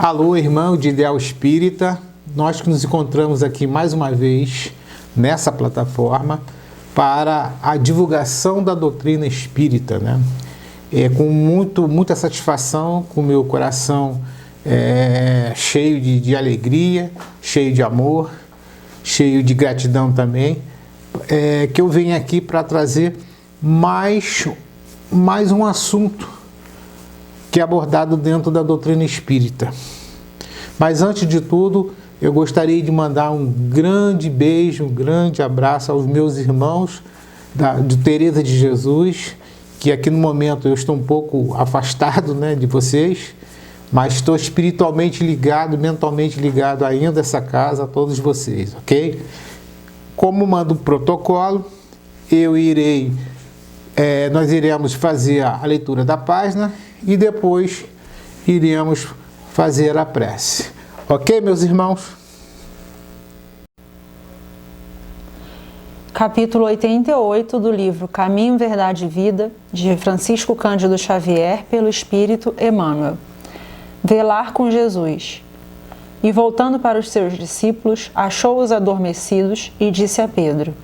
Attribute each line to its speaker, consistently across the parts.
Speaker 1: Alô, irmão de Ideal Espírita, nós que nos encontramos aqui mais uma vez nessa plataforma para a divulgação da doutrina espírita, né? Com muita satisfação, com o meu coração cheio de alegria, cheio de amor, cheio de gratidão também, que eu venho aqui para trazer mais um assunto que é abordado dentro da doutrina espírita. Mas antes de tudo, eu gostaria de mandar um grande beijo, um grande abraço aos meus irmãos de Teresa de Jesus, que aqui no momento eu estou um pouco afastado, né, de vocês, mas estou espiritualmente ligado, mentalmente ligado ainda a essa casa, a todos vocês, ok? Como manda o protocolo, nós iremos fazer a leitura da página e depois iremos fazer a prece. Ok, meus irmãos?
Speaker 2: Capítulo 88 do livro Caminho, Verdade e Vida, de Francisco Cândido Xavier, pelo Espírito Emmanuel. Velar com Jesus. E voltando para os seus discípulos, achou-os adormecidos e disse a Pedro: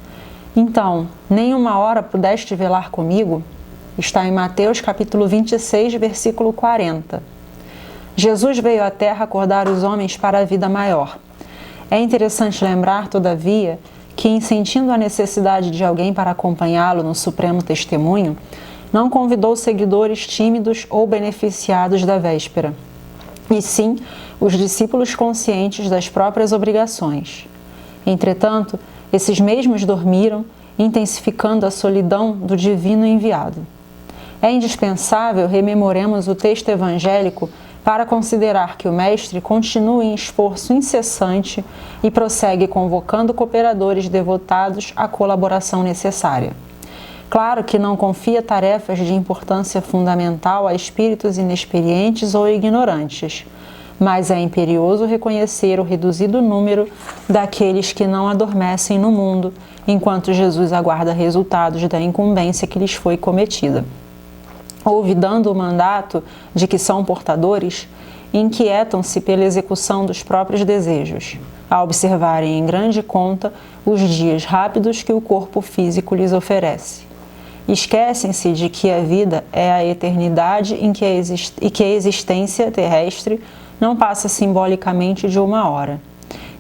Speaker 2: Então, nem uma hora pudeste velar comigo? Está em Mateus capítulo 26, versículo 40. Jesus veio à Terra acordar os homens para a vida maior. É interessante lembrar, todavia, que, em sentindo a necessidade de alguém para acompanhá-lo no supremo testemunho, não convidou seguidores tímidos ou beneficiados da véspera, e sim os discípulos conscientes das próprias obrigações. Entretanto, esses mesmos dormiram, intensificando a solidão do divino enviado. É indispensável rememoremos o texto evangélico para considerar que o Mestre continua em esforço incessante e prossegue convocando cooperadores devotados à colaboração necessária. Claro que não confia tarefas de importância fundamental a espíritos inexperientes ou ignorantes, mas é imperioso reconhecer o reduzido número daqueles que não adormecem no mundo, enquanto Jesus aguarda resultados da incumbência que lhes foi cometida. Olvidando o mandato de que são portadores, inquietam-se pela execução dos próprios desejos, a observarem em grande conta os dias rápidos que o corpo físico lhes oferece. Esquecem-se de que a vida é a eternidade e que a existência terrestre não passa simbolicamente de uma hora.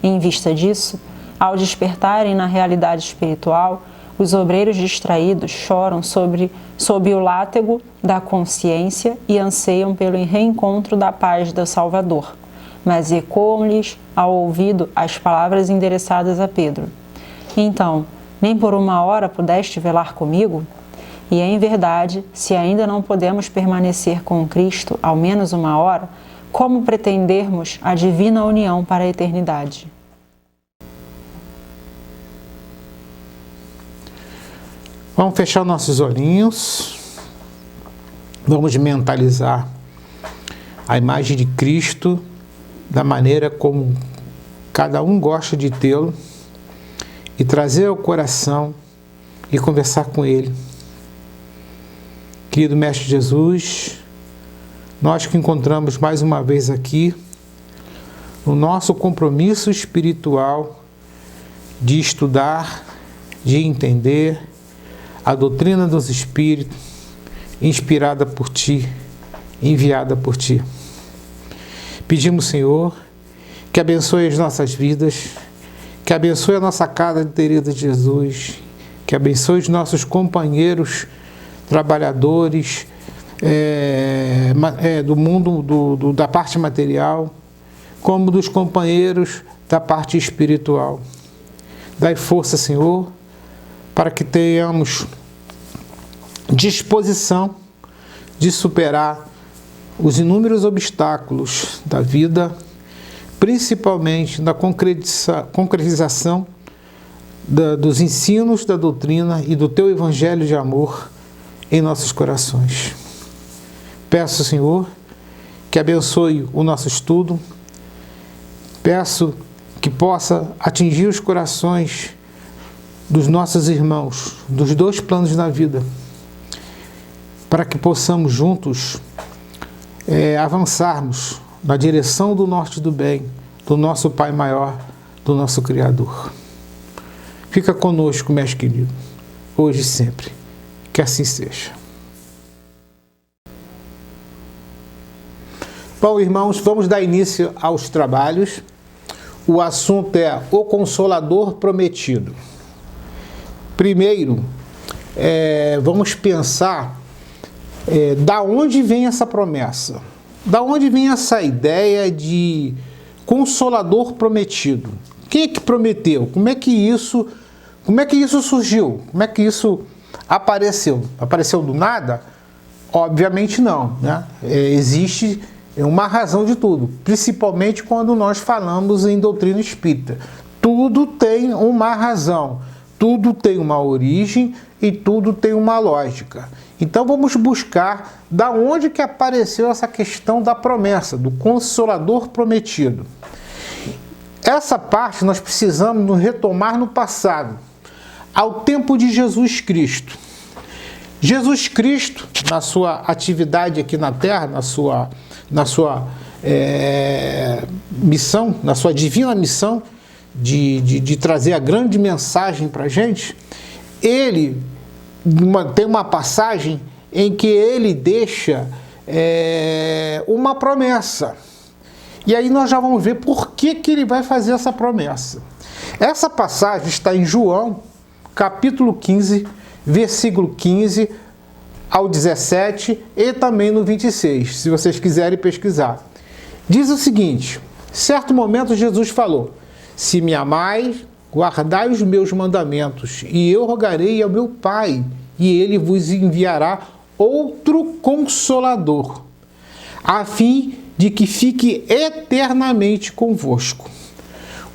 Speaker 2: Em vista disso, ao despertarem na realidade espiritual, os obreiros distraídos choram sob o látego da consciência e anseiam pelo reencontro da paz do Salvador, mas ecoam-lhes ao ouvido as palavras endereçadas a Pedro. Então, nem por uma hora pudeste velar comigo? E em verdade, se ainda não podemos permanecer com Cristo ao menos uma hora, como pretendermos a divina união para a eternidade?
Speaker 1: Vamos fechar nossos olhinhos, vamos mentalizar a imagem de Cristo da maneira como cada um gosta de tê-lo e trazer ao coração e conversar com Ele. Querido Mestre Jesus, nós que encontramos mais uma vez aqui no nosso compromisso espiritual de estudar, de entender a doutrina dos Espíritos, inspirada por Ti, enviada por Ti. Pedimos, Senhor, que abençoe as nossas vidas, que abençoe a nossa casa de Teresa de Jesus, que abençoe os nossos companheiros, trabalhadores do mundo da parte material, como dos companheiros da parte espiritual. Dai força, Senhor, para que tenhamos disposição de superar os inúmeros obstáculos da vida, principalmente na concretização dos ensinos da doutrina e do Teu Evangelho de amor em nossos corações. Peço, Senhor, que abençoe o nosso estudo, peço que possa atingir os corações dos nossos irmãos, dos dois planos da vida, para que possamos juntos avançarmos na direção do norte do bem, do nosso Pai maior, do nosso Criador. Fica conosco, mestre querido, hoje e sempre. Que assim seja. Bom, irmãos, vamos dar início aos trabalhos. O assunto é o Consolador Prometido. Primeiro, vamos pensar da onde vem essa promessa? Da onde vem essa ideia de Consolador Prometido? Quem é que prometeu? Como é que isso surgiu? Como é que isso apareceu? Apareceu do nada? Obviamente não, né? Existe uma razão de tudo, principalmente quando nós falamos em doutrina espírita. Tudo tem uma razão, tudo tem uma origem e tudo tem uma lógica. Então vamos buscar da onde que apareceu essa questão da promessa, do Consolador Prometido. Essa parte nós precisamos nos retomar no passado, ao tempo de Jesus Cristo. Jesus Cristo, na sua atividade aqui na Terra, na sua missão, na sua divina missão de trazer a grande mensagem para a gente, ele tem uma passagem em que ele deixa uma promessa. E aí nós já vamos ver por que ele vai fazer essa promessa. Essa passagem está em João, capítulo 15, versículo 15 ao 17 e também no 26, se vocês quiserem pesquisar. Diz o seguinte: certo momento Jesus falou: se me amais, guardai os meus mandamentos, e eu rogarei ao meu Pai, e ele vos enviará outro Consolador, a fim de que fique eternamente convosco.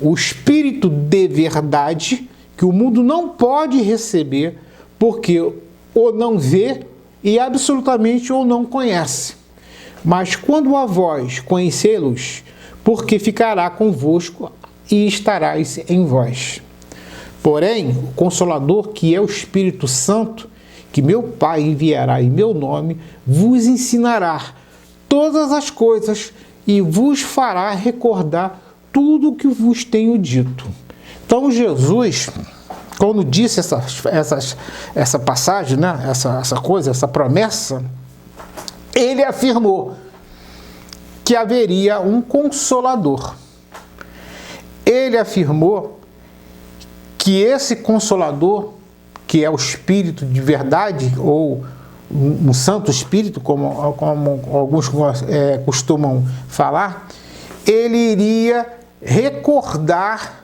Speaker 1: O Espírito de verdade, que o mundo não pode receber, porque o não vê e absolutamente o não conhece. Mas quando a vós conhecê-los, porque ficará convosco e estarás em vós. Porém, o Consolador, que é o Espírito Santo, que meu Pai enviará em meu nome, vos ensinará todas as coisas e vos fará recordar tudo o que vos tenho dito. Então Jesus, quando disse essa passagem, né? essa promessa, ele afirmou que haveria um Consolador. Ele afirmou que esse Consolador, que é o Espírito de verdade, ou um Santo Espírito, como alguns costumam falar, ele iria recordar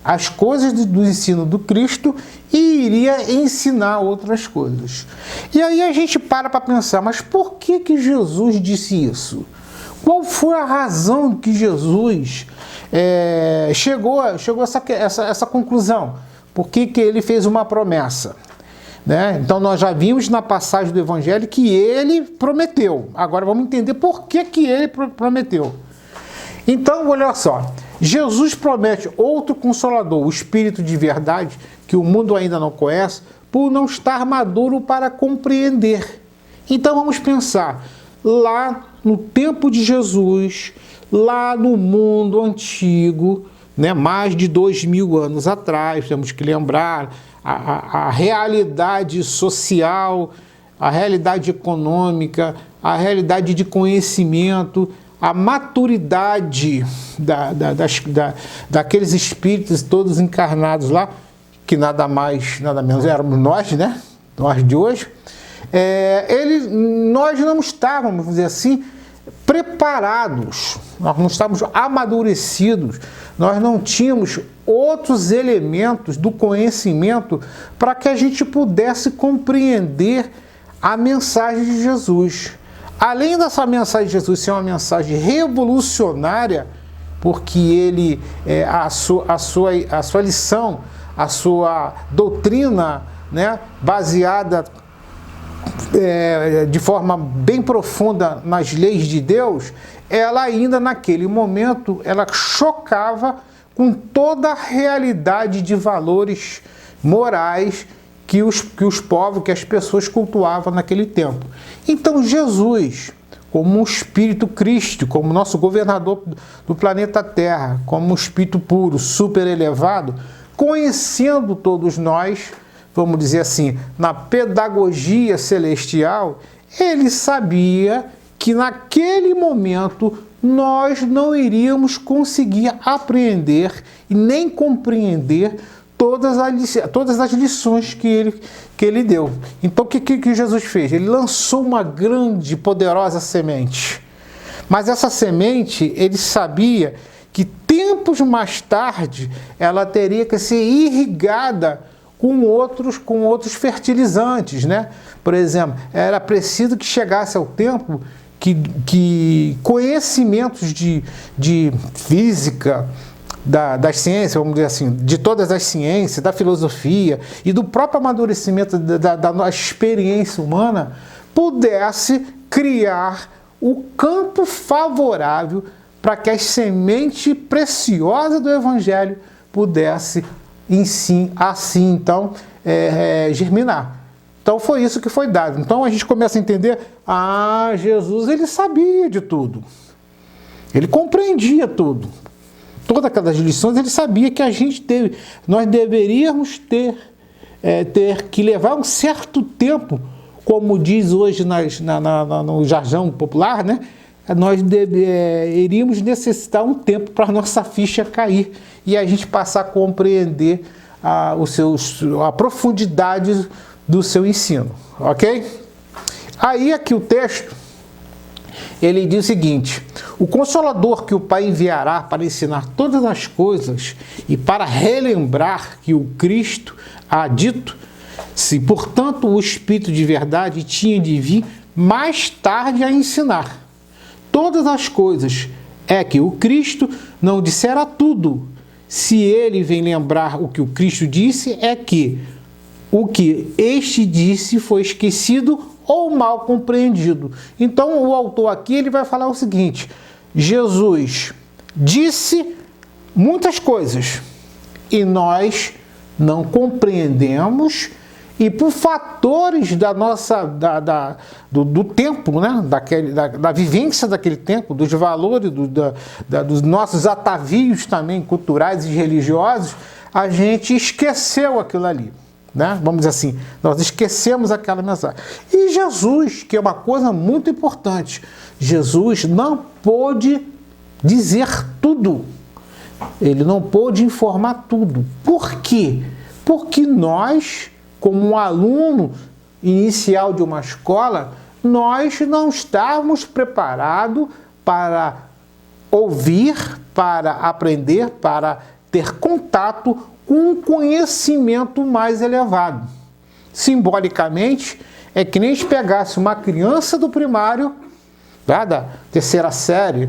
Speaker 1: as coisas do ensino do Cristo e iria ensinar outras coisas. E aí a gente para pensar, mas por que Jesus disse isso? Qual foi a razão que Jesus chegou a essa conclusão? Por que ele fez uma promessa? Né? Então nós já vimos na passagem do Evangelho que ele prometeu. Agora vamos entender por que ele prometeu. Então, olha só, Jesus promete outro Consolador, o Espírito de verdade, que o mundo ainda não conhece, por não estar maduro para compreender. Então vamos pensar, lá no tempo de Jesus, lá no mundo antigo, né, mais de 2000 anos atrás, temos que lembrar a realidade social, a realidade econômica, a realidade de conhecimento, a maturidade daqueles espíritos todos encarnados lá, que nada mais, nada menos éramos nós, né? Nós de hoje. Nós não estávamos, vamos dizer assim, preparados, nós não estávamos amadurecidos, nós não tínhamos outros elementos do conhecimento para que a gente pudesse compreender a mensagem de Jesus. Além dessa mensagem de Jesus ser uma mensagem revolucionária, porque ele, a sua lição, a sua doutrina, né, baseada de forma bem profunda nas leis de Deus, ela ainda naquele momento, ela chocava com toda a realidade de valores morais que os povos, que as pessoas cultuavam naquele tempo. Então Jesus, como um espírito Cristo, como nosso governador do planeta Terra, como um espírito puro, super elevado, conhecendo todos nós, vamos dizer assim, na pedagogia celestial, ele sabia que naquele momento nós não iríamos conseguir apreender e nem compreender todas as lições que ele deu. Então o que Jesus fez? Ele lançou uma grande, poderosa semente. Mas essa semente, ele sabia que tempos mais tarde ela teria que ser irrigada com outros fertilizantes, né? Por exemplo, era preciso que chegasse ao tempo que conhecimentos de física, das ciências, vamos dizer assim, de todas as ciências, da filosofia e do próprio amadurecimento da nossa experiência humana, pudesse criar o campo favorável para que a semente preciosa do Evangelho pudesse então germinar. Então foi isso que foi dado. Então a gente começa a entender, Jesus ele sabia de tudo. Ele compreendia tudo. Todas aquelas lições ele sabia que nós deveríamos ter que levar um certo tempo, como diz hoje no jargão popular, né? Nós iríamos necessitar um tempo para a nossa ficha cair e a gente passar a compreender a profundidade do seu ensino, ok? Aí aqui o texto, ele diz o seguinte: o Consolador que o Pai enviará para ensinar todas as coisas e para relembrar que o Cristo há dito, se portanto o Espírito de verdade tinha de vir mais tarde a ensinar todas as coisas, é que o Cristo não dissera tudo. Se ele vem lembrar o que o Cristo disse, é que o que este disse foi esquecido ou mal compreendido. Então o autor aqui ele vai falar o seguinte: Jesus disse muitas coisas e nós não compreendemos, e por fatores do tempo, né? da vivência daquele tempo, dos valores, dos nossos atavios também culturais e religiosos, a gente esqueceu aquilo ali. Né? Vamos dizer assim, nós esquecemos aquela mensagem. E Jesus, que é uma coisa muito importante, Jesus não pôde dizer tudo. Ele não pôde informar tudo. Por quê? Porque nós, como um aluno inicial de uma escola, nós não estávamos preparados para ouvir, para aprender, para ter contato com um conhecimento mais elevado. Simbolicamente, é que nem se pegasse uma criança do primário, da terceira série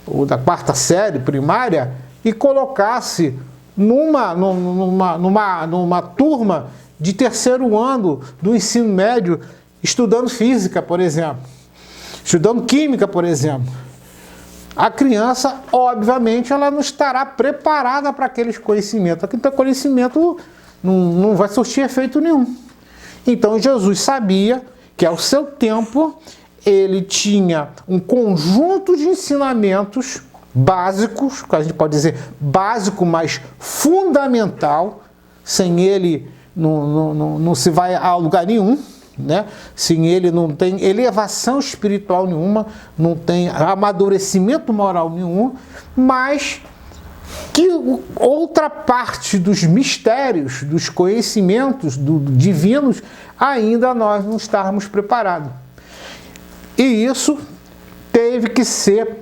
Speaker 1: ou da quarta série primária, e colocasse numa turma de terceiro ano do ensino médio, estudando física, por exemplo, estudando química, por exemplo. A criança, obviamente, ela não estará preparada para aqueles conhecimentos. Aquele conhecimento não vai surtir efeito nenhum. Então, Jesus sabia que, ao seu tempo, ele tinha um conjunto de ensinamentos básicos, que a gente pode dizer básico, mas fundamental. Sem ele, não se vai a lugar nenhum. Né? Sem ele não tem elevação espiritual nenhuma, não tem amadurecimento moral nenhum, mas que outra parte dos mistérios, dos conhecimentos divinos, ainda nós não estávamos preparados. E isso teve que ser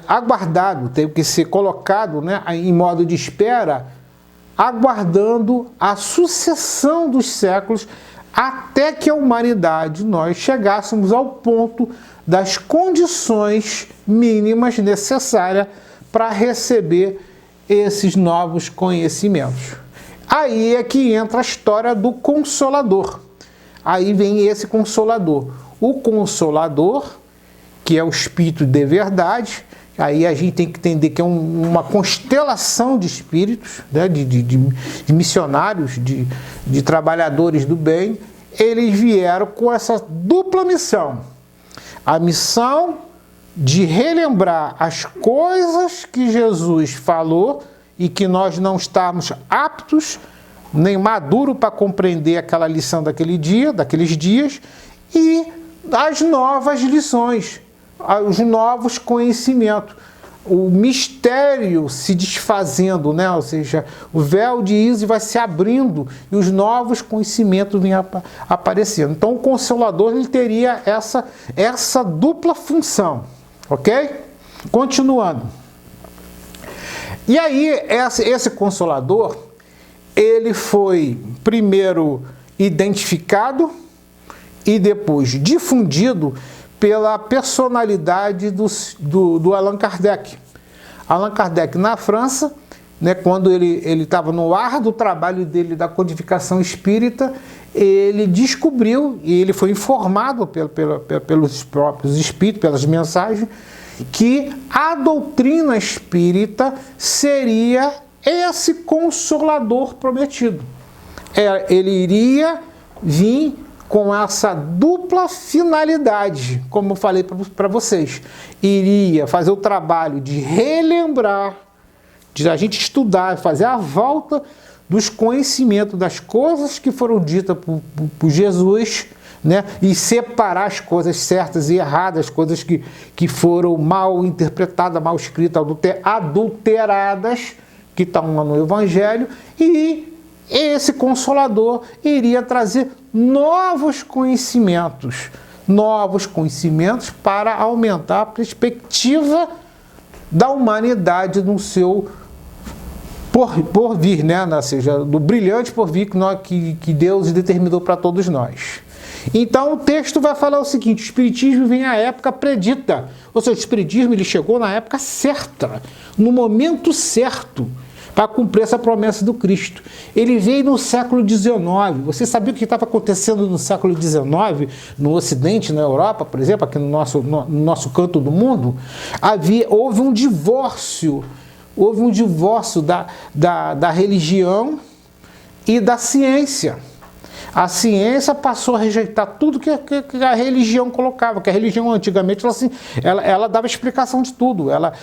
Speaker 1: aguardado, teve que ser colocado, né, em modo de espera, aguardando a sucessão dos séculos, até que a humanidade, nós chegássemos ao ponto das condições mínimas necessárias para receber esses novos conhecimentos. Aí é que entra a história do Consolador. Aí vem esse Consolador. O Consolador, que é o Espírito de verdade, aí a gente tem que entender que é uma constelação de espíritos, né, de missionários, de trabalhadores do bem. Eles vieram com essa dupla missão. A missão de relembrar as coisas que Jesus falou e que nós não estamos aptos nem maduros para compreender aquela lição daquele dia, daqueles dias, e as novas lições, os novos conhecimentos. O mistério se desfazendo, né? Ou seja, o véu de Ísis vai se abrindo e os novos conhecimentos vêm aparecendo. Então, o Consolador ele teria essa dupla função, ok? Continuando. E aí, esse Consolador, ele foi primeiro identificado e depois difundido pela personalidade do Allan Kardec. Allan Kardec, na França, né, quando ele estava no ar do trabalho dele da codificação espírita, ele descobriu, e ele foi informado pelos próprios espíritos, pelas mensagens, que a doutrina espírita seria esse Consolador prometido. Ele iria vir com essa dupla finalidade, como eu falei para vocês. Iria fazer o trabalho de relembrar, de a gente estudar, fazer a volta dos conhecimentos das coisas que foram ditas por Jesus, né? E separar as coisas certas e erradas, as coisas que foram mal interpretadas, mal escritas, adulteradas, que estão lá no Evangelho, e esse Consolador iria trazer novos conhecimentos para aumentar a perspectiva da humanidade no seu porvir, né? Ou seja, do brilhante porvir que Deus determinou para todos nós. Então o texto vai falar o seguinte: o Espiritismo vem à época predita, ou seja, o Espiritismo ele chegou na época certa, no momento certo, para cumprir essa promessa do Cristo. Ele veio no século XIX. Você sabia o que estava acontecendo no século XIX, no Ocidente, na Europa, por exemplo, aqui no nosso canto do mundo? Houve um divórcio da religião e da ciência. A ciência passou a rejeitar tudo que a religião colocava, que a religião antigamente ela dava explicação de tudo, ela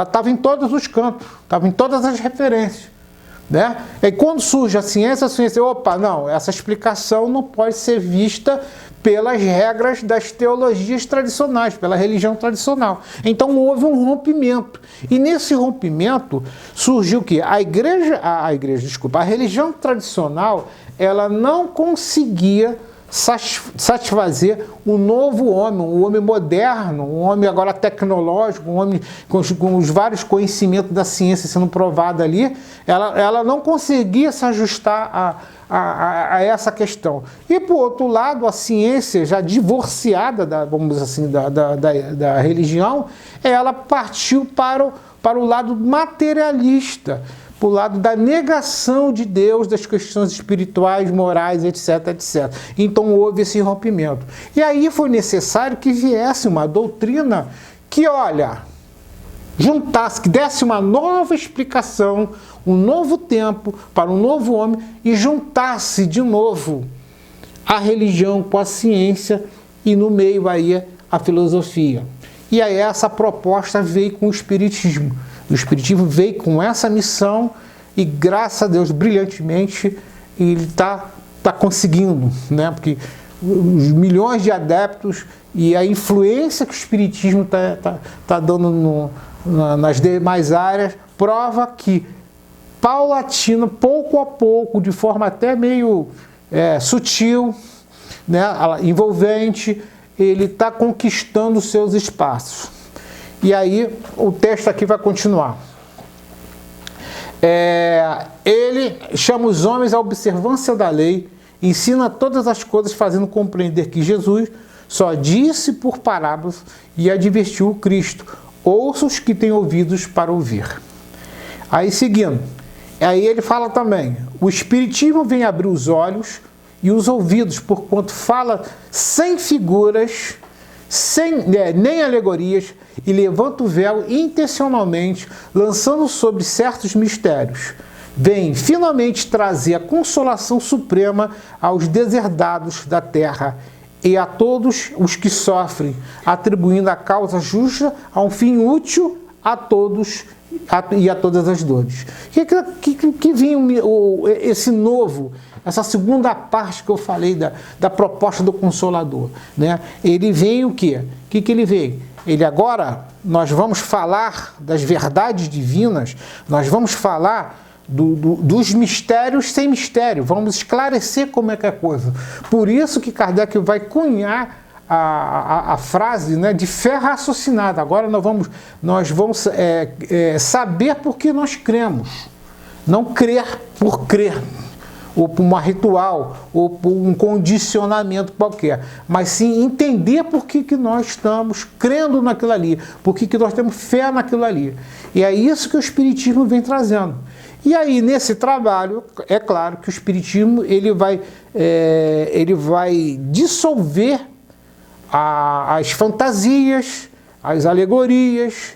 Speaker 1: estava em todos os campos, estava em todas as referências, né? E quando surge a ciência, opa, não, essa explicação não pode ser vista pelas regras das teologias tradicionais, pela religião tradicional. Então houve um rompimento. E nesse rompimento surgiu o quê? A religião tradicional, ela não conseguia satisfazer o novo homem, o homem moderno, um homem agora tecnológico, um homem com os vários conhecimentos da ciência sendo provado ali, ela não conseguia se ajustar a essa questão. E, por outro lado, a ciência, já divorciada, vamos dizer assim, da religião, ela partiu para o lado materialista, para o lado da negação de Deus, das questões espirituais, morais, etc, etc. Então houve esse rompimento. E aí foi necessário que viesse uma doutrina que, olha, juntasse, que desse uma nova explicação, um novo tempo para um novo homem e juntasse de novo a religião com a ciência e no meio aí a filosofia. E aí essa proposta veio com o Espiritismo. O Espiritismo veio com essa missão e, graças a Deus, brilhantemente, ele está conseguindo, né? Porque os milhões de adeptos e a influência que o Espiritismo está dando nas demais áreas prova que, paulatina, pouco a pouco, de forma até meio sutil, né? Envolvente, ele está conquistando os seus espaços. E aí o texto aqui vai continuar. Ele chama os homens à observância da lei, ensina todas as coisas, fazendo compreender que Jesus só disse por parábolas e advertiu o Cristo. Ouça os que têm ouvidos para ouvir. Aí seguindo, aí ele fala também: o Espiritismo vem abrir os olhos e os ouvidos, porquanto fala sem figuras, nem alegorias, e levanta o véu intencionalmente, lançando sobre certos mistérios. Vem finalmente trazer a consolação suprema aos deserdados da terra. e a todos os que sofrem, atribuindo a causa justa a um fim útil a todos e a todas as dores. Que vinha esse novo, essa segunda parte que eu falei da proposta do Consolador, né? Ele vem o quê? O que ele veio? Ele agora, nós vamos falar das verdades divinas, nós vamos falar dos mistérios sem mistério, vamos esclarecer como é que é a coisa. Por isso que Kardec vai cunhar a frase, né, de fé raciocinada. Agora nós vamos saber por que nós cremos, não crer por crer, ou por um ritual, ou por um condicionamento qualquer, mas sim entender por que nós estamos crendo naquilo ali, por que nós temos fé naquilo ali. E é isso que o Espiritismo vem trazendo. E aí, nesse trabalho, é claro que o Espiritismo ele vai dissolver as fantasias, as alegorias,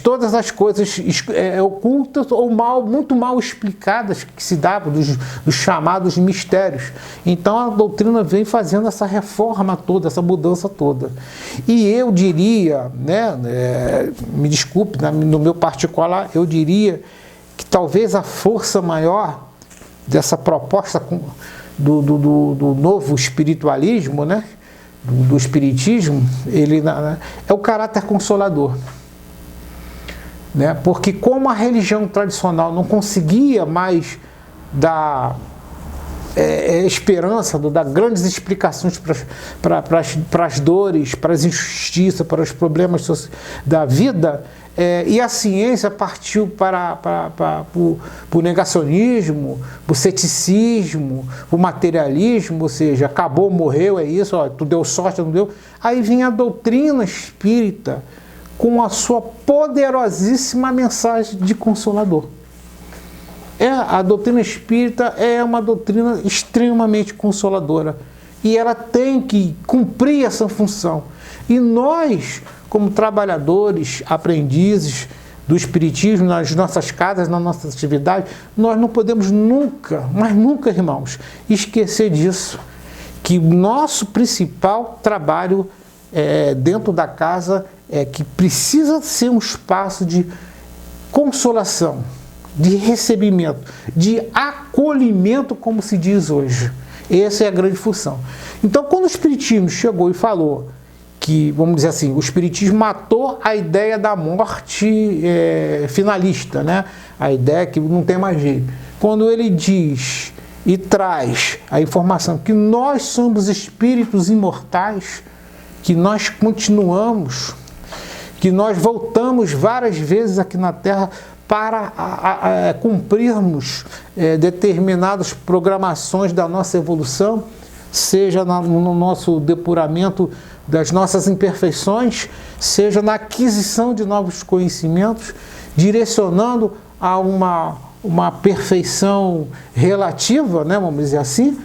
Speaker 1: todas as coisas ocultas ou muito mal explicadas que se davam dos chamados mistérios. Então a doutrina vem fazendo essa reforma toda, essa mudança toda. E eu diria, né, me desculpe, no meu particular, eu diria que talvez a força maior dessa proposta do novo espiritualismo, né, do espiritismo, ele é o caráter consolador, né? Porque como a religião tradicional não conseguia mais dar esperança, dar grandes explicações para as dores, para as injustiças, para os problemas da vida, e a ciência partiu para o negacionismo, o ceticismo, o materialismo, ou seja, acabou, morreu, é isso, ó, tu deu sorte, não deu. Aí vinha a doutrina espírita com a sua poderosíssima mensagem de consolador. A doutrina espírita é uma doutrina extremamente consoladora e ela tem que cumprir essa função. E nós, como trabalhadores, aprendizes do espiritismo, nas nossas casas, nas nossas atividades, nós não podemos nunca, mas nunca, irmãos, esquecer disso, que o nosso principal trabalho dentro da casa que precisa ser um espaço de consolação, de recebimento, de acolhimento, como se diz hoje. Essa é a grande função. Então, quando o Espiritismo chegou e falou que, vamos dizer assim, o Espiritismo matou a ideia da morte finalista, né? A ideia que não tem mais jeito. Quando ele diz e traz a informação que nós somos espíritos imortais, que nós continuamos, que nós voltamos várias vezes aqui na Terra para cumprirmos determinadas programações da nossa evolução, seja no nosso depuramento das nossas imperfeições, seja na aquisição de novos conhecimentos, direcionando a uma perfeição relativa, né, vamos dizer assim,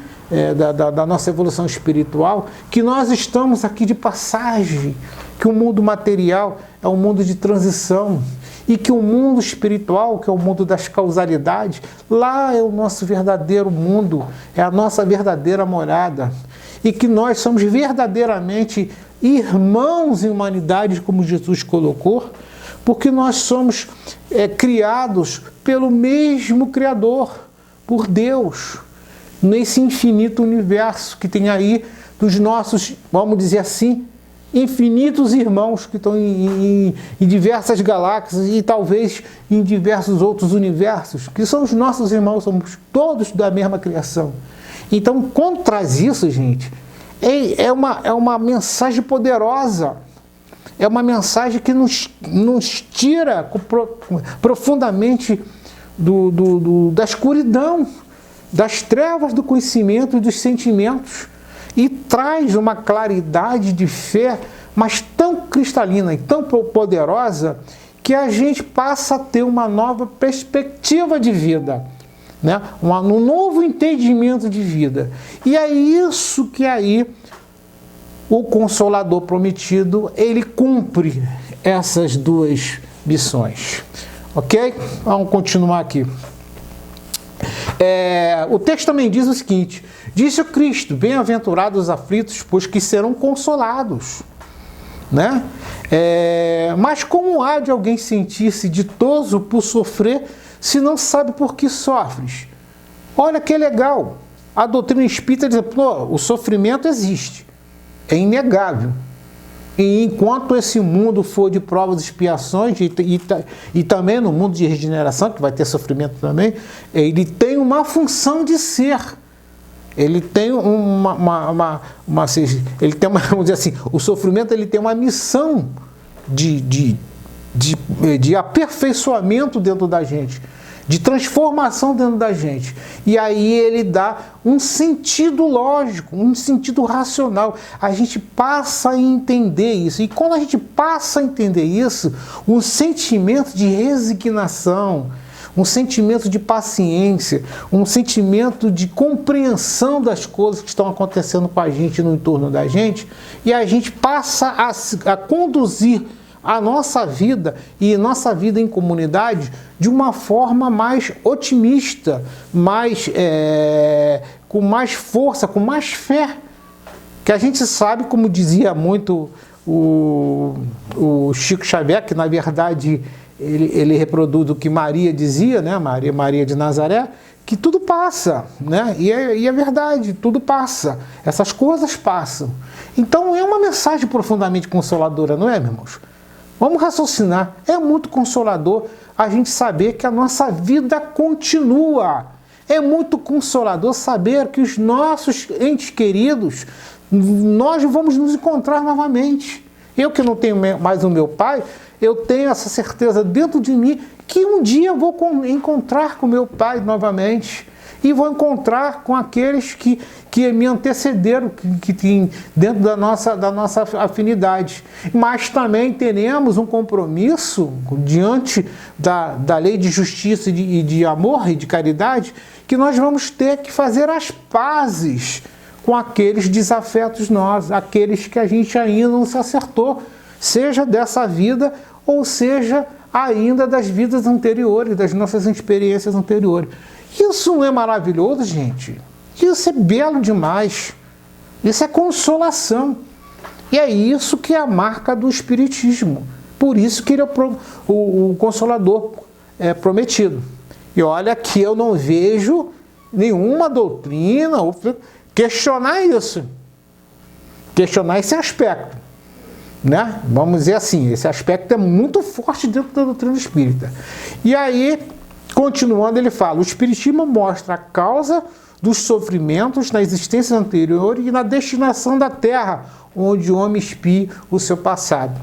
Speaker 1: da nossa evolução espiritual, que nós estamos aqui de passagem, que o mundo material é um mundo de transição, e que o mundo espiritual, que é o mundo das causalidades, lá é o nosso verdadeiro mundo, é a nossa verdadeira morada. E que nós somos verdadeiramente irmãos em humanidade, como Jesus colocou, porque nós somos criados pelo mesmo Criador, por Deus, nesse infinito universo que tem aí dos nossos, vamos dizer assim, infinitos irmãos que estão em diversas galáxias e talvez em diversos outros universos, que são os nossos irmãos, somos todos da mesma criação. Então, quando traz isso, gente, é uma mensagem poderosa, é uma mensagem que nos tira profundamente da escuridão, das trevas do conhecimento e dos sentimentos, e traz uma claridade de fé, mas tão cristalina e tão poderosa, que a gente passa a ter uma nova perspectiva de vida, né? Um novo entendimento de vida. E é isso que aí o Consolador Prometido, ele cumpre essas duas missões. Ok? Vamos continuar aqui. O texto também diz o seguinte: disse o Cristo, bem-aventurados os aflitos, pois que serão consolados. Né? Mas como há de alguém sentir-se ditoso por sofrer, se não sabe por que sofres? Olha que legal. A doutrina espírita diz: o sofrimento existe, é inegável. E enquanto esse mundo for de provas e expiações, e também no mundo de regeneração, que vai ter sofrimento também, ele tem uma função de ser. Ele tem vamos dizer assim, o sofrimento ele tem uma missão de aperfeiçoamento dentro da gente, de transformação dentro da gente. E aí ele dá um sentido lógico, um sentido racional. A gente passa a entender isso. E quando a gente passa a entender isso, um sentimento de resignação, um sentimento de paciência, um sentimento de compreensão das coisas que estão acontecendo com a gente no entorno da gente, e a gente passa a conduzir a nossa vida e nossa vida em comunidade de uma forma mais otimista, com mais força, com mais fé. Que a gente sabe, como dizia muito o Chico Xavier, que na verdade ele reproduz o que Maria dizia, né? Maria de Nazaré, que tudo passa, né? E é verdade, tudo passa. Essas coisas passam. Então é uma mensagem profundamente consoladora, não é, meus irmãos? Vamos raciocinar. É muito consolador a gente saber que a nossa vida continua. É muito consolador saber que os nossos entes queridos, nós vamos nos encontrar novamente. Eu que não tenho mais o meu pai, eu tenho essa certeza dentro de mim que um dia eu vou encontrar com meu pai novamente. E vou encontrar com aqueles que me antecederam, que tem dentro da nossa afinidade. Mas também teremos um compromisso diante da lei de justiça e de amor e de caridade, que nós vamos ter que fazer as pazes com aqueles desafetos nossos, aqueles que a gente ainda não se acertou, seja dessa vida ou seja ainda das vidas anteriores, das nossas experiências anteriores. Isso não é maravilhoso, gente? Isso é belo demais. Isso é consolação. E é isso que é a marca do Espiritismo. Por isso que ele é o Consolador prometido. E olha que eu não vejo nenhuma doutrina questionar isso. Questionar esse aspecto. Né? Vamos dizer assim, esse aspecto é muito forte dentro da doutrina espírita. E aí, continuando, ele fala: o Espiritismo mostra a causa dos sofrimentos na existência anterior e na destinação da Terra, onde o homem expia o seu passado.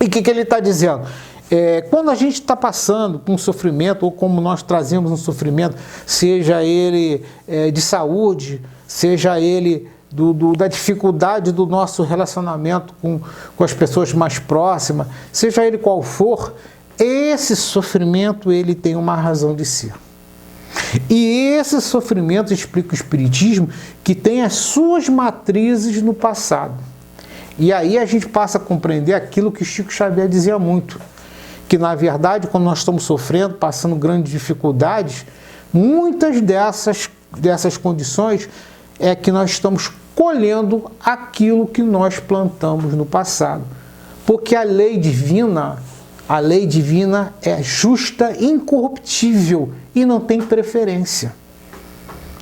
Speaker 1: E o que ele está dizendo? Quando a gente está passando por um sofrimento, ou como nós trazemos um sofrimento, seja ele de saúde, seja ele da dificuldade do nosso relacionamento com as pessoas mais próximas, seja ele qual for, esse sofrimento ele tem uma razão de ser. E esse sofrimento, explica o Espiritismo, que tem as suas matrizes no passado. E aí a gente passa a compreender aquilo que Chico Xavier dizia muito, que na verdade, quando nós estamos sofrendo, passando grandes dificuldades, muitas dessas condições é que nós estamos colhendo aquilo que nós plantamos no passado. Porque a lei divina é justa, incorruptível e não tem preferência.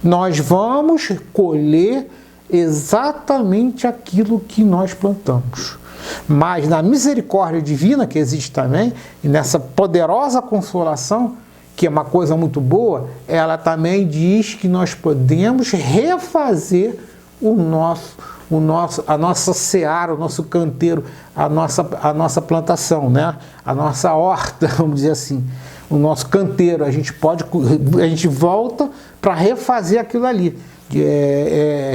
Speaker 1: Nós vamos colher exatamente aquilo que nós plantamos. Mas na misericórdia divina que existe também, e nessa poderosa consolação, que é uma coisa muito boa, ela também diz que nós podemos refazer a nossa seara, o nosso canteiro, a nossa plantação, né? A nossa horta, vamos dizer assim, o nosso canteiro. A gente volta para refazer aquilo ali,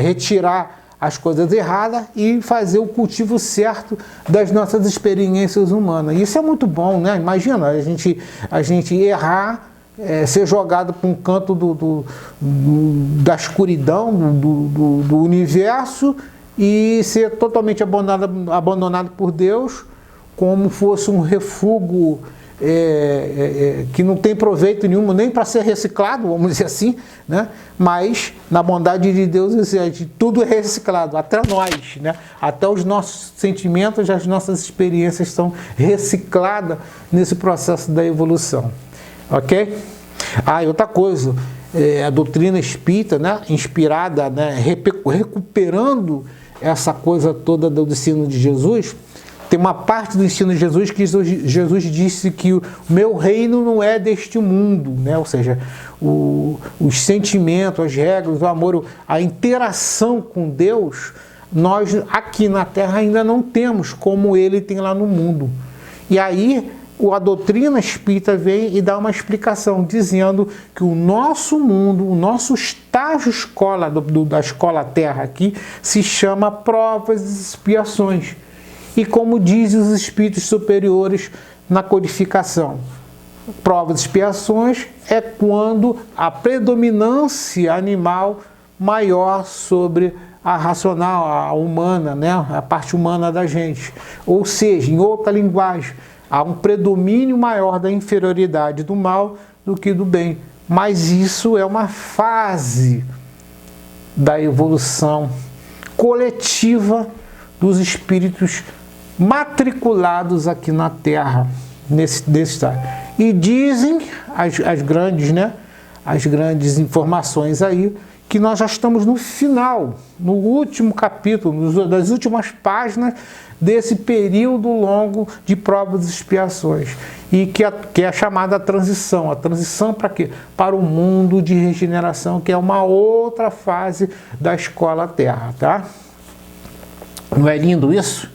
Speaker 1: retirar as coisas erradas e fazer o cultivo certo das nossas experiências humanas. Isso é muito bom, né? Imagina a gente errar, ser jogado para um canto da escuridão do universo e ser totalmente abandonado por Deus, como fosse um refúgio que não tem proveito nenhum, nem para ser reciclado, vamos dizer assim, né? Mas na bondade de Deus tudo é reciclado, até nós, né? Até os nossos sentimentos, as nossas experiências são recicladas nesse processo da evolução, ok? E outra coisa, a doutrina espírita, né? Inspirada, né? Recuperando essa coisa toda do ensino de Jesus. Tem uma parte do ensino de Jesus que Jesus disse que o meu reino não é deste mundo, né? Ou seja, os sentimentos, as regras, o amor, a interação com Deus, nós aqui na Terra ainda não temos como Ele tem lá no mundo. E aí a doutrina espírita vem e dá uma explicação, dizendo que o nosso mundo, o nosso estágio escola, da escola Terra aqui, se chama provas e expiações. E como dizem os espíritos superiores na codificação, provas e expiações é quando a predominância animal maior sobre a racional, a humana, né? A parte humana da gente. Ou seja, em outra linguagem, há um predomínio maior da inferioridade do mal do que do bem. Mas isso é uma fase da evolução coletiva dos espíritos matriculados aqui na Terra, nesse estágio. E dizem as grandes, né, as grandes informações aí, que nós já estamos no final, no último capítulo, das últimas páginas desse período longo de provas e expiações. E que é a chamada transição. A transição para quê? Para o mundo de regeneração, que é uma outra fase da escola Terra, tá? Não é lindo isso?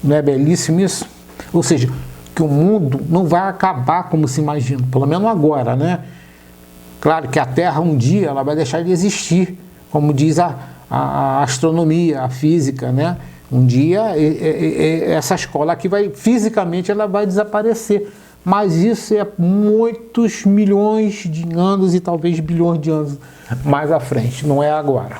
Speaker 1: Não é belíssimo isso? Ou seja, que o mundo não vai acabar como se imagina, pelo menos agora, né? Claro que a Terra um dia ela vai deixar de existir, como diz a astronomia, a física, né? Um dia essa escola aqui fisicamente ela vai desaparecer, mas isso é muitos milhões de anos e talvez bilhões de anos mais à frente, não é agora.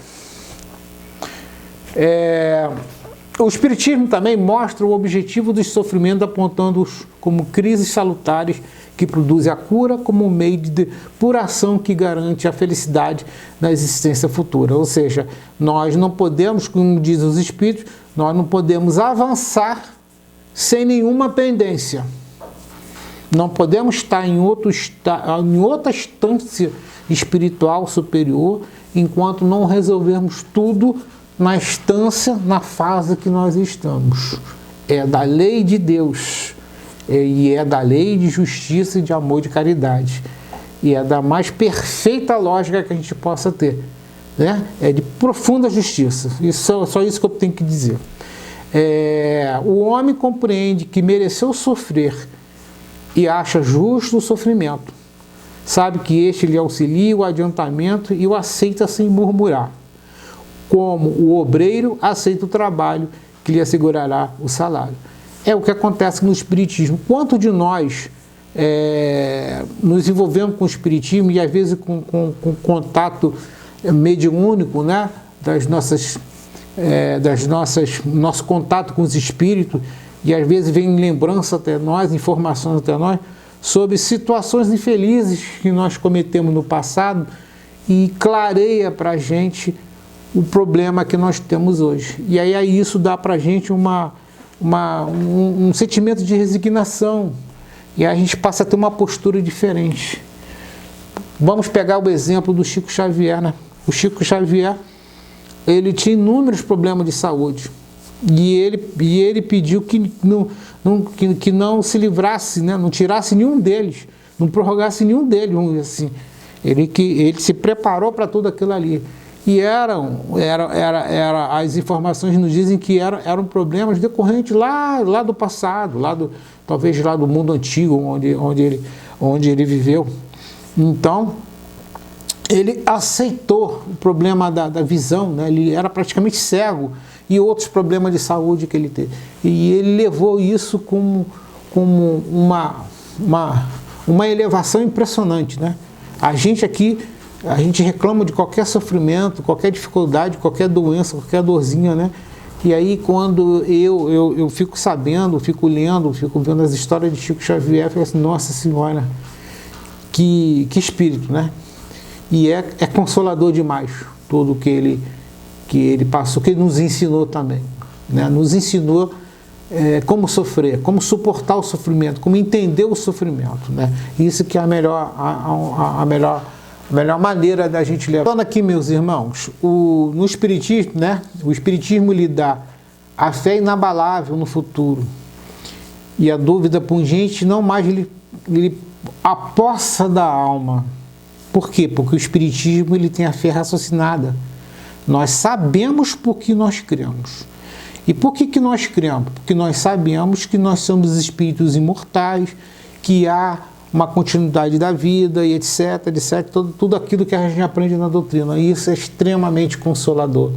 Speaker 1: O Espiritismo também mostra o objetivo dos sofrimentos, apontando-os como crises salutares que produzem a cura como um meio de depuração que garante a felicidade na existência futura. Ou seja, nós não podemos, como dizem os Espíritos, nós não podemos avançar sem nenhuma pendência. Não podemos estar em outra instância espiritual superior enquanto não resolvermos tudo na instância, na fase que nós estamos. É da lei de Deus, e é da lei de justiça e de amor e de caridade. E é da mais perfeita lógica que a gente possa ter, né? É de profunda justiça. Só isso que eu tenho que dizer. O homem compreende que mereceu sofrer e acha justo o sofrimento. Sabe que este lhe auxilia o adiantamento e o aceita sem murmurar. Como o obreiro aceita o trabalho que lhe assegurará o salário. É o que acontece no Espiritismo. Quanto de nós nos envolvemos com o Espiritismo e às vezes com contato mediúnico, né? Nosso contato com os espíritos, e às vezes vem lembrança até nós, informações até nós, sobre situações infelizes que nós cometemos no passado e clareia para a gente o problema que nós temos hoje. E aí isso dá para a gente um sentimento de resignação. E aí a gente passa a ter uma postura diferente. Vamos pegar o exemplo do Chico Xavier, né? O Chico Xavier, ele tinha inúmeros problemas de saúde. E ele pediu que não se livrasse, né? Não tirasse nenhum deles, não prorrogasse nenhum deles, vamos dizer assim. Ele se preparou para tudo aquilo ali. E as informações nos dizem que eram problemas decorrentes lá do passado, talvez lá do mundo antigo, onde ele viveu. Então, ele aceitou o problema da visão, né? Ele era praticamente cego, e outros problemas de saúde que ele teve. E ele levou isso como uma elevação impressionante, né? A gente reclama de qualquer sofrimento, qualquer dificuldade, qualquer doença, qualquer dorzinha, né? E aí, quando eu fico sabendo, fico lendo, fico vendo as histórias de Chico Xavier, eu falo assim, nossa Senhora, que espírito, né? E é consolador demais tudo que ele passou, que ele nos ensinou também, né? Nos ensinou como sofrer, como suportar o sofrimento, como entender o sofrimento, né? Isso que é a melhor maneira da gente levar. Falando aqui, meus irmãos, no Espiritismo, né? O Espiritismo lhe dá a fé inabalável no futuro e a dúvida pungente não mais lhe apossa da alma. Por quê? Porque o Espiritismo ele tem a fé raciocinada. Nós sabemos por que nós cremos. E por que nós cremos? Porque nós sabemos que nós somos espíritos imortais, que há uma continuidade da vida e etc, tudo aquilo que a gente aprende na doutrina. E isso é extremamente consolador,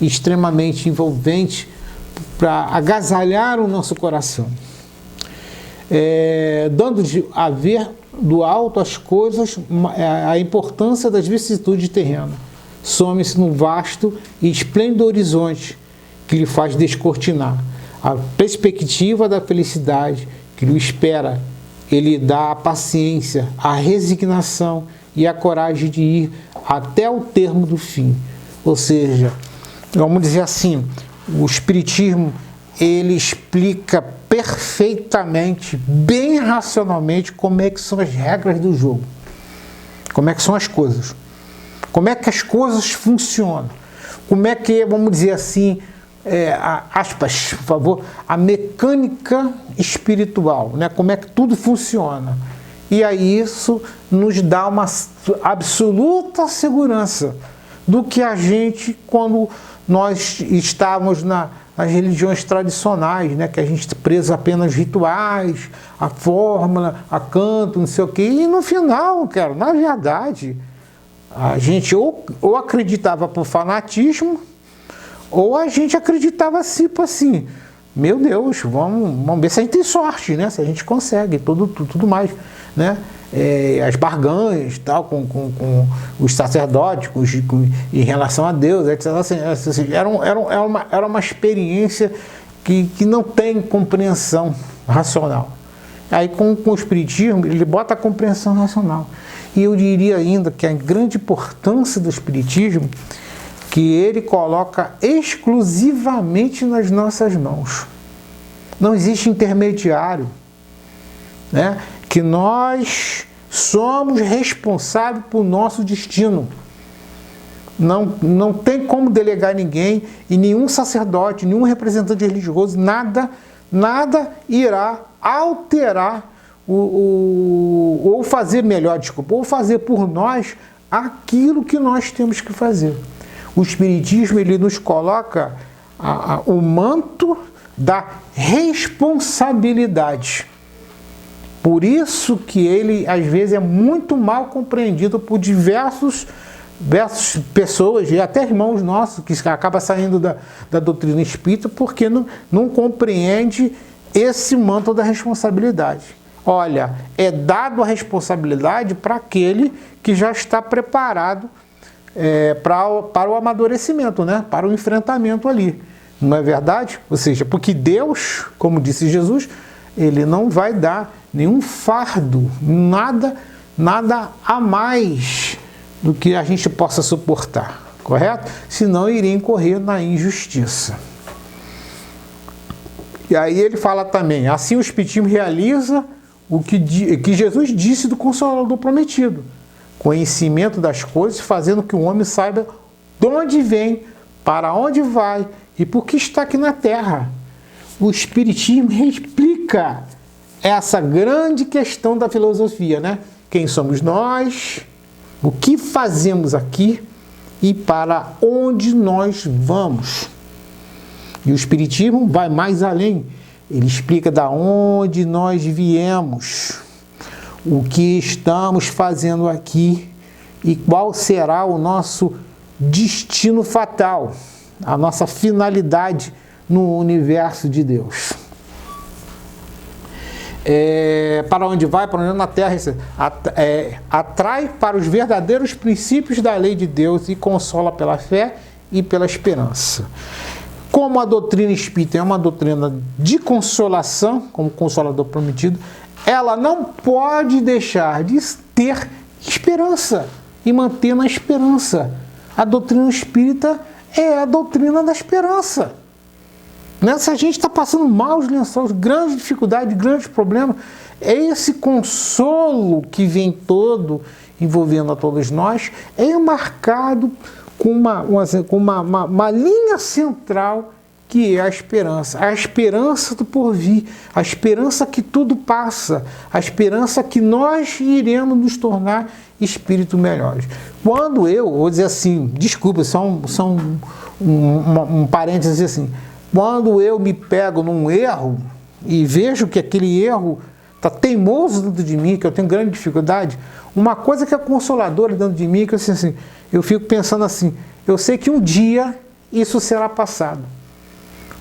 Speaker 1: extremamente envolvente para agasalhar o nosso coração. Dando a ver do alto as coisas, a importância das vicissitudes terrenas. Some-se no vasto e esplêndido horizonte que lhe faz descortinar a perspectiva da felicidade que lhe espera. Ele dá a paciência, a resignação e a coragem de ir até o termo do fim. Ou seja, vamos dizer assim, o Espiritismo ele explica perfeitamente, bem racionalmente, como é que são as regras do jogo, como é que são as coisas, como é que as coisas funcionam, como é que, vamos dizer assim, aspas, por favor, a mecânica espiritual, né? Como é que tudo funciona. E aí isso nos dá uma absoluta segurança do que a gente, quando nós estávamos nas religiões tradicionais, né? Que a gente preso apenas rituais, a fórmula, a canto, não sei o quê, e no final, cara, na verdade, a gente ou acreditava por fanatismo, ou a gente acreditava assim, meu Deus, vamos ver se a gente tem sorte, né? Se a gente consegue, tudo mais, né? As barganhas, tal, com os sacerdotes, em relação a Deus, etc. Assim, era uma experiência que não tem compreensão racional. Aí com o Espiritismo, ele bota a compreensão racional. E eu diria ainda que a grande importância do Espiritismo que ele coloca exclusivamente nas nossas mãos. Não existe intermediário, né? Que nós somos responsáveis por nosso destino. Não tem como delegar ninguém, e nenhum sacerdote, nenhum representante religioso, nada irá alterar ou fazer melhor, ou fazer por nós aquilo que nós temos que fazer. O Espiritismo ele nos coloca o manto da responsabilidade. Por isso que ele, às vezes, é muito mal compreendido por diversas pessoas, e até irmãos nossos, que acabam saindo da doutrina espírita, porque não compreende esse manto da responsabilidade. Olha, é dado a responsabilidade para aquele que já está preparado para o amadurecimento, né? Para o enfrentamento ali. Não é verdade? Ou seja, porque Deus, como disse Jesus, ele não vai dar nenhum fardo, nada a mais do que a gente possa suportar, correto? Senão iria incorrer na injustiça. E aí ele fala também, assim o Espiritismo realiza o que Jesus disse do Consolador prometido. Conhecimento das coisas, fazendo que o homem saiba de onde vem, para onde vai e por que está aqui na Terra. O Espiritismo explica essa grande questão da filosofia, né? Quem somos nós, o que fazemos aqui e para onde nós vamos. E o Espiritismo vai mais além. Ele explica da onde nós viemos, o que estamos fazendo aqui e qual será o nosso destino fatal, a nossa finalidade no universo de Deus. Para onde vai, para onde na Terra, atrai para os verdadeiros princípios da lei de Deus e consola pela fé e pela esperança. como a doutrina espírita é uma doutrina de consolação, como Consolador Prometido, ela não pode deixar de ter esperança e manter na esperança. A doutrina espírita é a doutrina da esperança. Se a gente está passando maus lençóis, grandes dificuldades, grandes problemas, é esse consolo que vem todo envolvendo a todos nós, é marcado com uma linha central, que é a esperança do porvir, a esperança que tudo passa, a esperança que nós iremos nos tornar espíritos melhores. Quando eu, vou dizer assim, desculpa, só um parênteses assim, quando eu me pego num erro e vejo que aquele erro está teimoso dentro de mim, que eu tenho grande dificuldade, uma coisa que é consoladora dentro de mim, que eu fico pensando assim, eu sei que um dia isso será passado.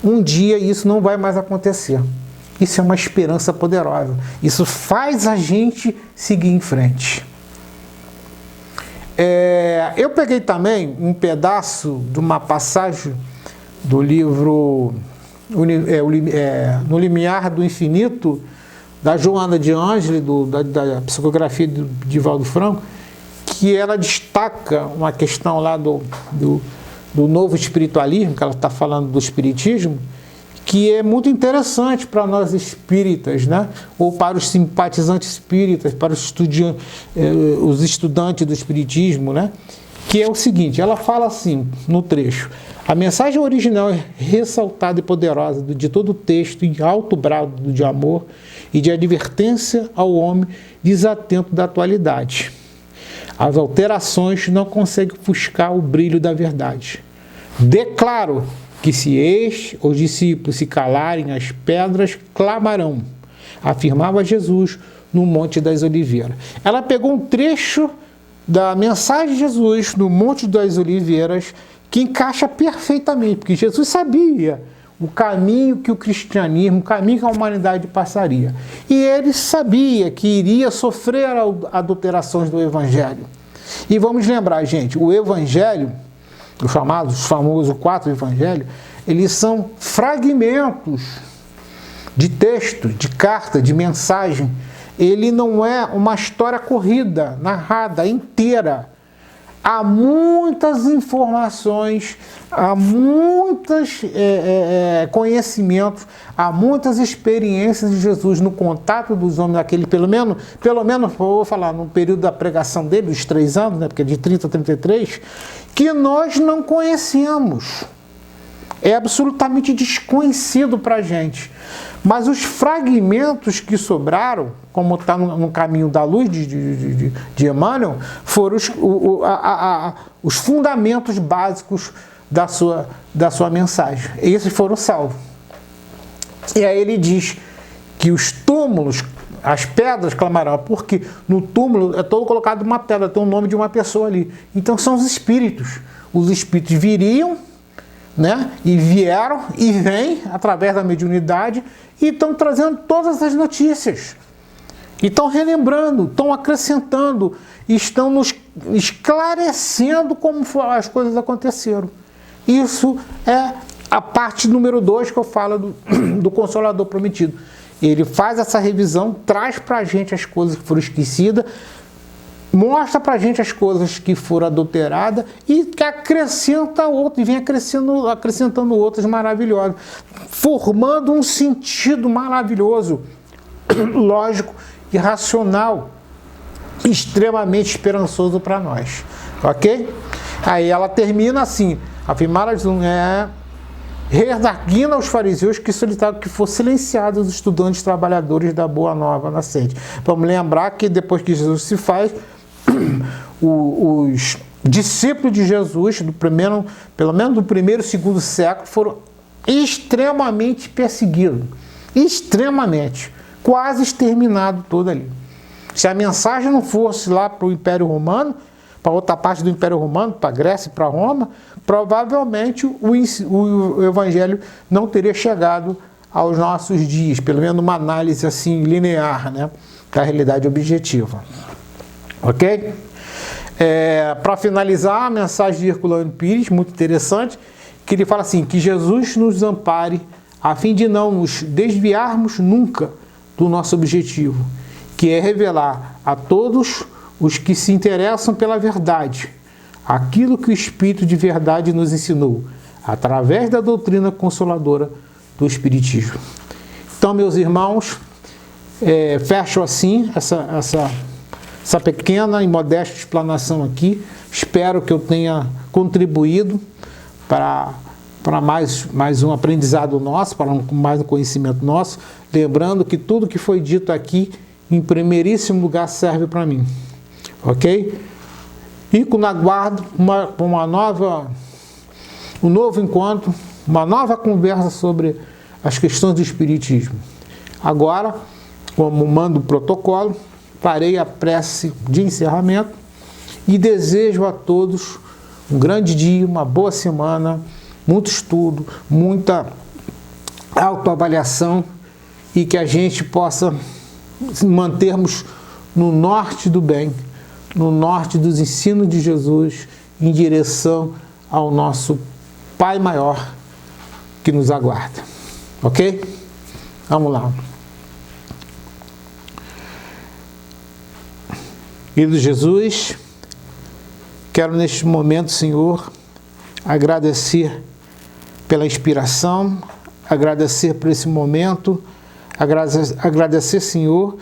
Speaker 1: Um dia isso não vai mais acontecer. Isso é uma esperança poderosa. Isso faz a gente seguir em frente. Eu peguei também um pedaço de uma passagem do livro No Limiar do Infinito, da Joana de Ângeles, da psicografia de Divaldo Franco, que ela destaca uma questão lá do novo espiritualismo, que ela está falando do espiritismo, que é muito interessante para nós espíritas, ou para os simpatizantes espíritas, para os estudantes do espiritismo, que é o seguinte, ela fala assim, no trecho, a mensagem original é ressaltada e poderosa de todo o texto em alto brado de amor e de advertência ao homem desatento da atualidade. As alterações não conseguem ofuscar o brilho da verdade. Declaro que se os discípulos se calarem, as pedras clamarão, afirmava Jesus no Monte das Oliveiras. Ela pegou um trecho da mensagem de Jesus no Monte das Oliveiras que encaixa perfeitamente, porque Jesus sabia o caminho que o cristianismo, o caminho que a humanidade passaria. E ele sabia que iria sofrer adulterações do Evangelho. E vamos lembrar, gente, o Evangelho, os famosos 4 Evangelhos, eles são fragmentos de texto, de carta, de mensagem. Ele não é uma história corrida, narrada, inteira. Há muitas informações, há muitos conhecimentos, há muitas experiências de Jesus no contato dos homens, naquele, pelo menos, vou falar, no período da pregação dele, dos 3 anos, porque é de 30 a 33, que nós não conhecemos. É absolutamente desconhecido para a gente. Mas os fragmentos que sobraram, como está no Caminho da Luz de Emmanuel, foram os fundamentos básicos da sua mensagem. E esses foram salvos. E aí ele diz que os túmulos, as pedras clamarão, porque no túmulo é todo colocado uma pedra, tem o nome de uma pessoa ali. Então são os espíritos. Os espíritos viriam, e vieram e vêm através da mediunidade e estão trazendo todas as notícias. E estão relembrando, estão acrescentando, estão nos esclarecendo como as coisas aconteceram. Isso é a parte número 2 que eu falo do Consolador Prometido. Ele faz essa revisão, traz para a gente as coisas que foram esquecidas, mostra para a gente as coisas que foram adulteradas e que acrescenta outras, e vem acrescentando outras maravilhosas, formando um sentido maravilhoso, lógico e racional, extremamente esperançoso para nós. Ok? Aí ela termina assim, afirmaram redarguindo aos fariseus que solicitavam que fossem silenciados os estudantes trabalhadores da Boa Nova Nascente. Vamos lembrar que depois que Jesus se faz, os discípulos de Jesus, pelo menos do 1º e 2º século, foram extremamente perseguidos. Extremamente. Quase exterminado todo ali. Se a mensagem não fosse lá para o Império Romano, para outra parte do Império Romano, para a Grécia e para Roma, provavelmente o Evangelho não teria chegado aos nossos dias, pelo menos uma análise assim linear, da realidade objetiva. Ok? Para finalizar, a mensagem de Herculano Pires, muito interessante, que ele fala assim, que Jesus nos ampare a fim de não nos desviarmos nunca do nosso objetivo, que é revelar a todos os que se interessam pela verdade aquilo que o Espírito de verdade nos ensinou, através da doutrina consoladora do Espiritismo. Então, meus irmãos, fecho assim essa pequena e modesta explanação aqui. Espero que eu tenha contribuído para mais um aprendizado nosso, para mais um conhecimento nosso. Lembrando que tudo que foi dito aqui, em primeiríssimo lugar, serve para mim. Ok? E com aguardo um novo encontro, uma nova conversa sobre as questões do Espiritismo. Agora, como manda o protocolo, farei a prece de encerramento e desejo a todos um grande dia, uma boa semana, muito estudo, muita autoavaliação e que a gente possa mantermos no norte do bem, no norte dos ensinos de Jesus, em direção ao nosso Pai Maior que nos aguarda. Ok? Vamos lá. Querido Jesus, quero neste momento, Senhor, agradecer pela inspiração, agradecer por esse momento, agradecer, Senhor,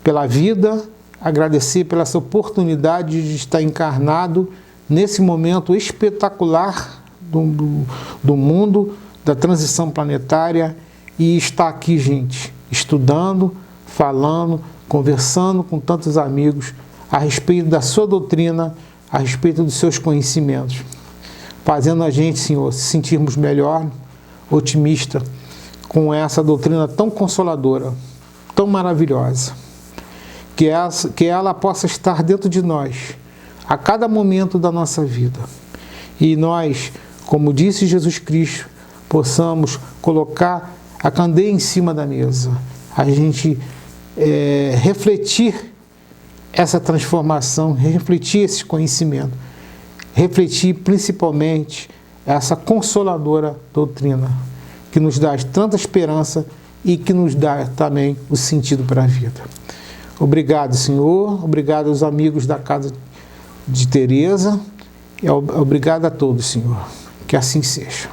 Speaker 1: pela vida, agradecer pela essa oportunidade de estar encarnado nesse momento espetacular do mundo, da transição planetária, e estar aqui, gente, estudando, falando, conversando com tantos amigos a respeito da sua doutrina, a respeito dos seus conhecimentos, fazendo a gente, Senhor, se sentirmos melhor, otimista, com essa doutrina tão consoladora, tão maravilhosa, que ela possa estar dentro de nós, a cada momento da nossa vida. E nós, como disse Jesus Cristo, possamos colocar a candeia em cima da mesa, a gente refletir essa transformação, refletir esse conhecimento, refletir principalmente essa consoladora doutrina, que nos dá tanta esperança e que nos dá também o sentido para a vida. Obrigado, Senhor, obrigado aos amigos da Casa de Teresa, e obrigado a todos, Senhor, que assim seja.